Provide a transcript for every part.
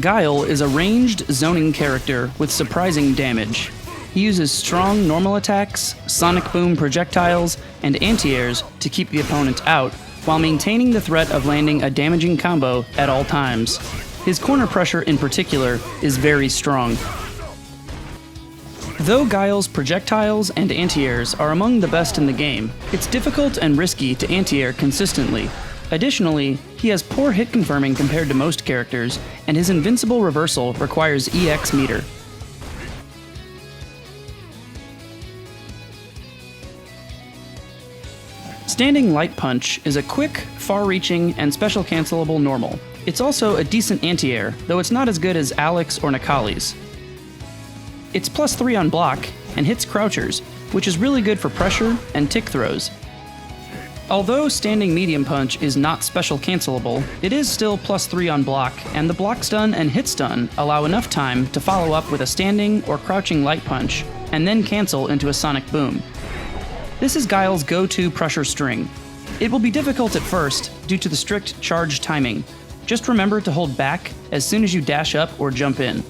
Guile is a ranged zoning character with surprising damage. He uses strong normal attacks, sonic boom projectiles, and anti-airs to keep the opponent out, while maintaining the threat of landing a damaging combo at all times. His corner pressure in particular is very strong. Though Guile's projectiles and anti-airs are among the best in the game, it's difficult and risky to anti-air consistently. Additionally, he has poor hit confirming compared to most characters, and his invincible reversal requires EX meter. Standing Light Punch is a quick, far-reaching, and special cancelable normal. It's also a decent anti-air, though it's not as good as Alex or Necalli's. It's +3 on block, and hits crouchers, which is really good for pressure and tick throws. Although Standing Medium Punch is not special cancelable, it is still +3 on block, and the block stun and hit stun allow enough time to follow up with a standing or crouching light punch, and then cancel into a sonic boom. This is Guile's go-to pressure string. It will be difficult at first due to the strict charge timing. Just remember to hold back as soon as you dash up or jump in.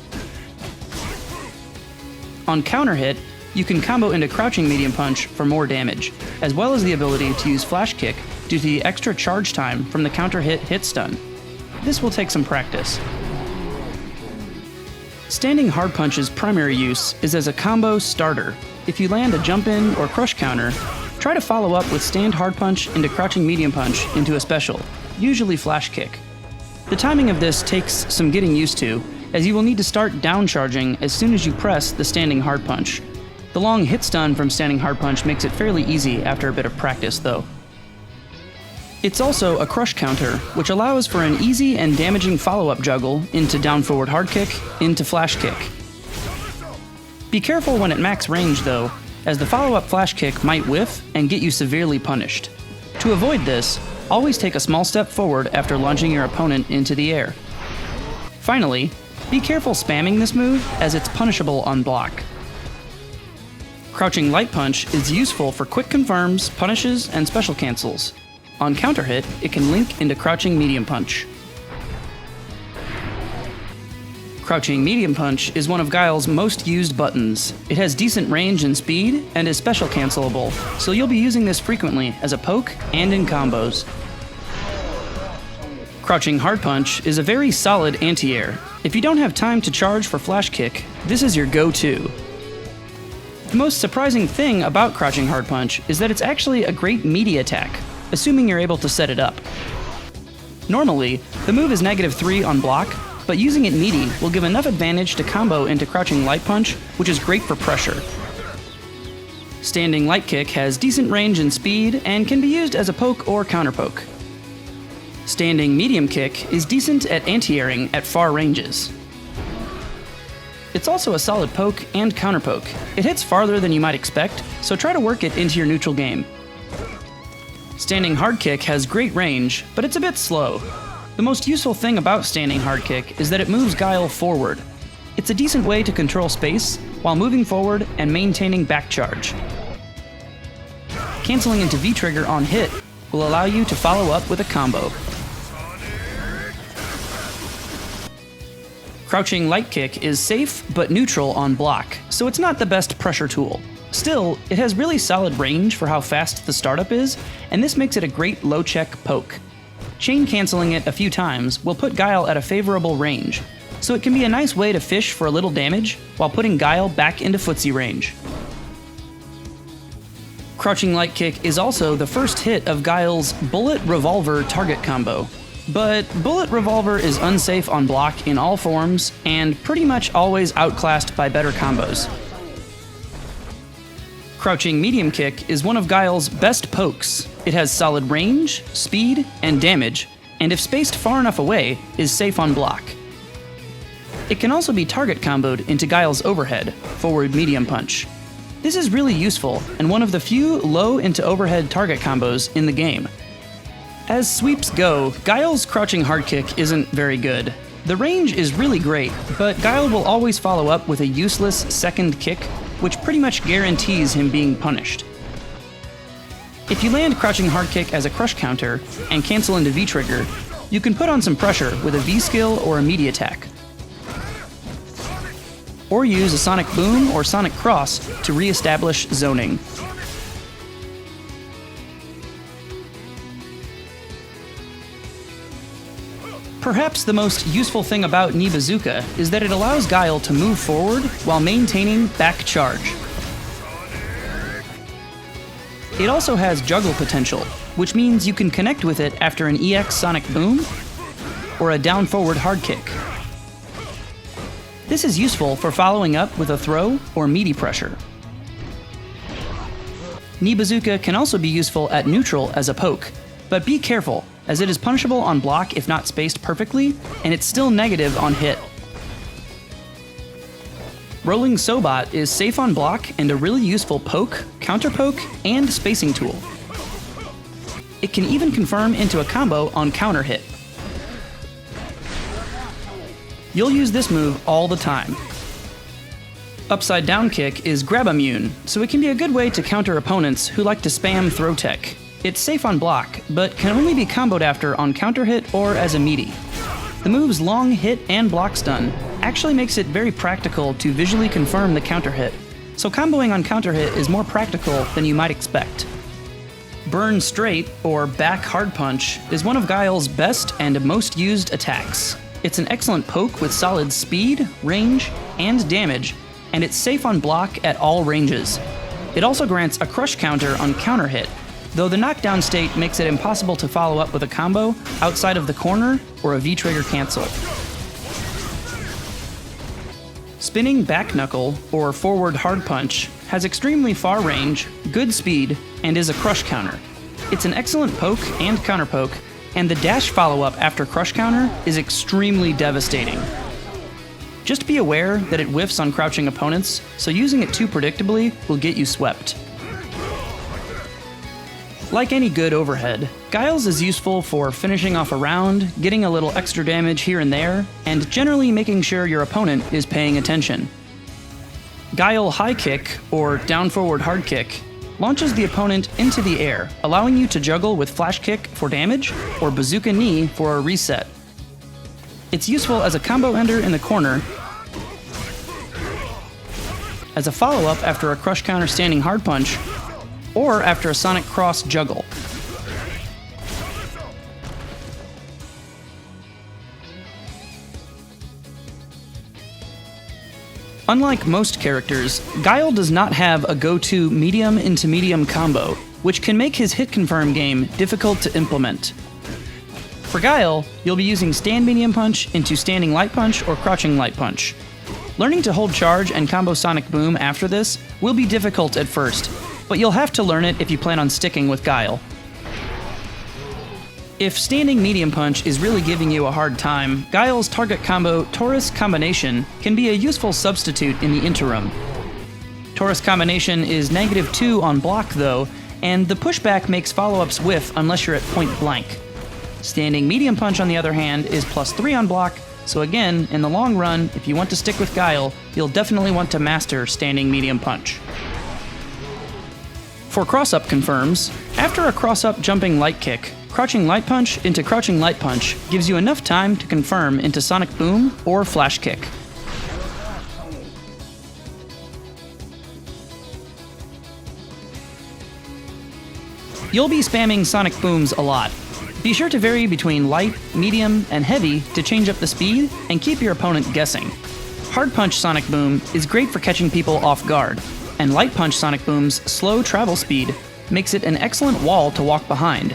On counter hit, you can combo into Crouching Medium Punch for more damage, as well as the ability to use Flash Kick due to the extra charge time from the counter hit stun. This will take some practice. Standing Hard Punch's primary use is as a combo starter. If you land a jump in or crush counter, try to follow up with Stand Hard Punch into Crouching Medium Punch into a special, usually Flash Kick. The timing of this takes some getting used to, as you will need to start down charging as soon as you press the Standing Hard Punch. The long hit stun from Standing Hard Punch makes it fairly easy after a bit of practice, though. It's also a crush counter, which allows for an easy and damaging follow-up juggle into down forward hard kick, into Flash Kick. Be careful when at max range, though, as the follow-up Flash Kick might whiff and get you severely punished. To avoid this, always take a small step forward after launching your opponent into the air. Finally, be careful spamming this move, as it's punishable on block. Crouching Light Punch is useful for quick confirms, punishes, and special cancels. On counter hit, it can link into Crouching Medium Punch. Crouching Medium Punch is one of Guile's most used buttons. It has decent range and speed, and is special cancelable, so you'll be using this frequently as a poke and in combos. Crouching Hard Punch is a very solid anti-air. If you don't have time to charge for Flash Kick, this is your go-to. The most surprising thing about Crouching Hard Punch is that it's actually a great meaty attack, assuming you're able to set it up. Normally, the move is -3 on block, but using it meaty will give enough advantage to combo into Crouching Light Punch, which is great for pressure. Standing Light Kick has decent range and speed, and can be used as a poke or counterpoke. Standing Medium Kick is decent at anti-airing at far ranges. It's also a solid poke and counterpoke. It hits farther than you might expect, so try to work it into your neutral game. Standing Hard Kick has great range, but it's a bit slow. The most useful thing about Standing Hard Kick is that it moves Guile forward. It's a decent way to control space while moving forward and maintaining back charge. Canceling into V-Trigger on hit will allow you to follow up with a combo. Crouching Light Kick is safe but neutral on block, so it's not the best pressure tool. Still, it has really solid range for how fast the startup is, and this makes it a great low-check poke. Chain canceling it a few times will put Guile at a favorable range, so it can be a nice way to fish for a little damage while putting Guile back into footsie range. Crouching Light Kick is also the first hit of Guile's Bullet Revolver target combo. But Bullet Revolver is unsafe on block in all forms, and pretty much always outclassed by better combos. Crouching Medium Kick is one of Guile's best pokes. It has solid range, speed, and damage, and if spaced far enough away, is safe on block. It can also be target comboed into Guile's overhead, Forward Medium Punch. This is really useful, and one of the few low into overhead target combos in the game. As sweeps go, Guile's Crouching Hard Kick isn't very good. The range is really great, but Guile will always follow up with a useless second kick, which pretty much guarantees him being punished. If you land Crouching Hard Kick as a crush counter and cancel into V-Trigger, you can put on some pressure with a V-skill or a meaty attack. or use a Sonic Boom or Sonic Cross to re-establish zoning. Perhaps the most useful thing about Knee Bazooka is that it allows Guile to move forward while maintaining back charge. It also has juggle potential, which means you can connect with it after an EX Sonic Boom or a down-forward hard kick. This is useful for following up with a throw or meaty pressure. Knee Bazooka can also be useful at neutral as a poke, but be careful, as it is punishable on block if not spaced perfectly, and it's still negative on hit. Rolling Sobot is safe on block and a really useful poke, counter poke, and spacing tool. It can even confirm into a combo on counter hit. You'll use this move all the time. Upside down kick is grab immune, so it can be a good way to counter opponents who like to spam throw tech. It's safe on block, but can only be comboed after on counter hit or as a meaty. The move's long hit and block stun actually makes it very practical to visually confirm the counter hit, so comboing on counter hit is more practical than you might expect. Burn Straight, or back hard punch, is one of Guile's best and most used attacks. It's an excellent poke with solid speed, range, and damage, and it's safe on block at all ranges. It also grants a crush counter on counter hit, though the knockdown state makes it impossible to follow up with a combo outside of the corner or a V-trigger cancel. Spinning back knuckle, or forward hard punch, has extremely far range, good speed, and is a crush counter. It's an excellent poke and counter poke, and the dash follow-up after crush counter is extremely devastating. Just be aware that it whiffs on crouching opponents, so using it too predictably will get you swept. Like any good overhead, Guile's is useful for finishing off a round, getting a little extra damage here and there, and generally making sure your opponent is paying attention. Guile High Kick, or Down Forward Hard Kick, launches the opponent into the air, allowing you to juggle with Flash Kick for damage or Bazooka Knee for a reset. It's useful as a combo ender in the corner, as a follow-up after a crush counter standing hard punch, or after a Sonic Cross juggle. Unlike most characters, Guile does not have a go-to medium into medium combo, which can make his hit confirm game difficult to implement. For Guile, you'll be using stand medium punch into standing light punch or crouching light punch. Learning to hold charge and combo Sonic Boom after this will be difficult at first, but you'll have to learn it if you plan on sticking with Guile. If standing medium punch is really giving you a hard time, Guile's target combo Taurus Combination can be a useful substitute in the interim. Taurus Combination is -2 on block though, and the pushback makes follow-ups whiff unless you're at point blank. Standing medium punch on the other hand is +3 on block, so again, in the long run, if you want to stick with Guile, you'll definitely want to master standing medium punch. For cross-up confirms, after a cross-up jumping light kick, crouching light punch into crouching light punch gives you enough time to confirm into Sonic Boom or Flash Kick. You'll be spamming Sonic Booms a lot. Be sure to vary between light, medium, and heavy to change up the speed and keep your opponent guessing. Hard punch Sonic Boom is great for catching people off guard, and light punch Sonic Boom's slow travel speed makes it an excellent wall to walk behind.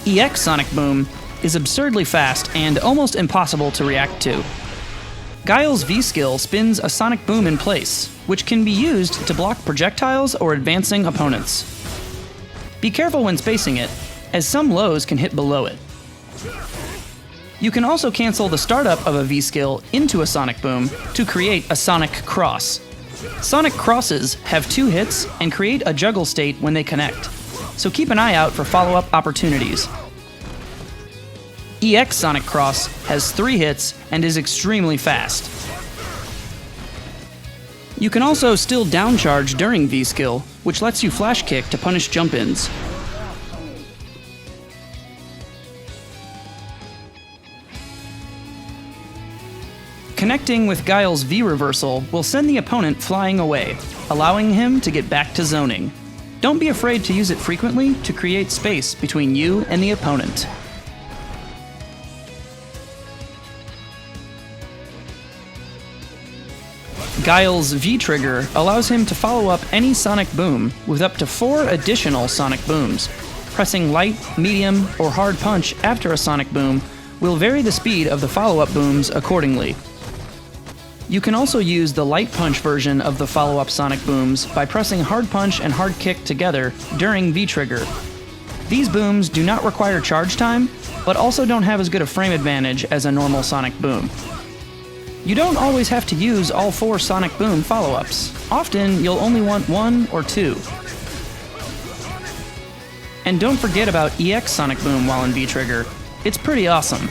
EX Sonic Boom is absurdly fast and almost impossible to react to. Guile's V-skill spins a Sonic Boom in place, which can be used to block projectiles or advancing opponents. Be careful when spacing it, as some lows can hit below it. You can also cancel the startup of a V-skill into a Sonic Boom to create a Sonic Cross. Sonic Crosses have 2 hits and create a juggle state when they connect, so keep an eye out for follow-up opportunities. EX Sonic Cross has 3 hits and is extremely fast. You can also still downcharge during V-skill, which lets you Flash Kick to punish jump-ins. Connecting with Guile's V reversal will send the opponent flying away, allowing him to get back to zoning. Don't be afraid to use it frequently to create space between you and the opponent. Guile's V-trigger allows him to follow up any sonic boom with up to 4 additional sonic booms. Pressing light, medium, or hard punch after a sonic boom will vary the speed of the follow-up booms accordingly. You can also use the light punch version of the follow-up sonic booms by pressing hard punch and hard kick together during V-trigger. These booms do not require charge time, but also don't have as good a frame advantage as a normal sonic boom. You don't always have to use all 4 sonic boom follow-ups. Often, you'll only want 1 or 2. And don't forget about EX sonic boom while in V-trigger. It's pretty awesome.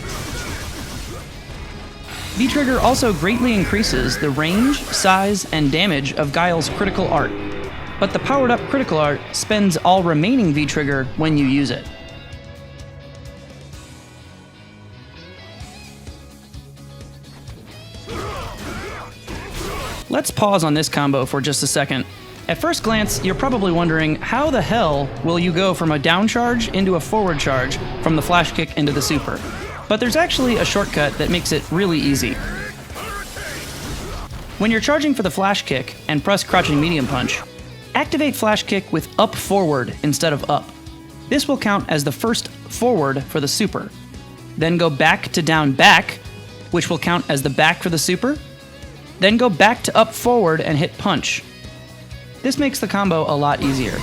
V-trigger also greatly increases the range, size, and damage of Guile's critical art, but the powered-up critical art spends all remaining V-trigger when you use it. Let's pause on this combo for just a second. At first glance, you're probably wondering, how the hell will you go from a down charge into a forward charge from the flash kick into the super? But there's actually a shortcut that makes it really easy. When you're charging for the flash kick and press crouching medium punch, activate flash kick with up forward instead of up. This will count as the first forward for the super. Then go back to down back, which will count as the back for the super. Then go back to up forward and hit punch. This makes the combo a lot easier.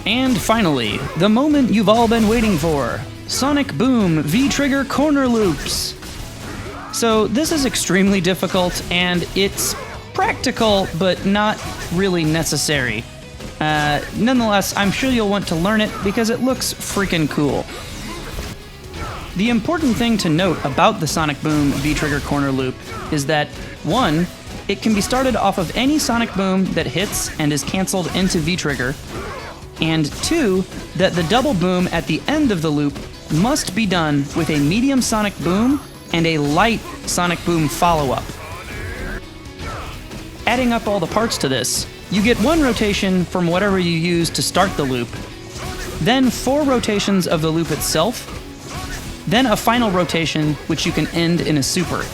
And finally, the moment you've all been waiting for. Sonic Boom V-Trigger Corner Loops. So this is extremely difficult, and it's practical, but not really necessary. Nonetheless, I'm sure you'll want to learn it because it looks freaking cool. The important thing to note about the Sonic Boom V-Trigger Corner Loop is that, 1, it can be started off of any Sonic Boom that hits and is cancelled into V-Trigger, and 2, that the double boom at the end of the loop must be done with a medium Sonic Boom and a light Sonic Boom follow-up. Adding up all the parts to this, you get 1 rotation from whatever you use to start the loop, then 4 rotations of the loop itself, then a final rotation which you can end in a super.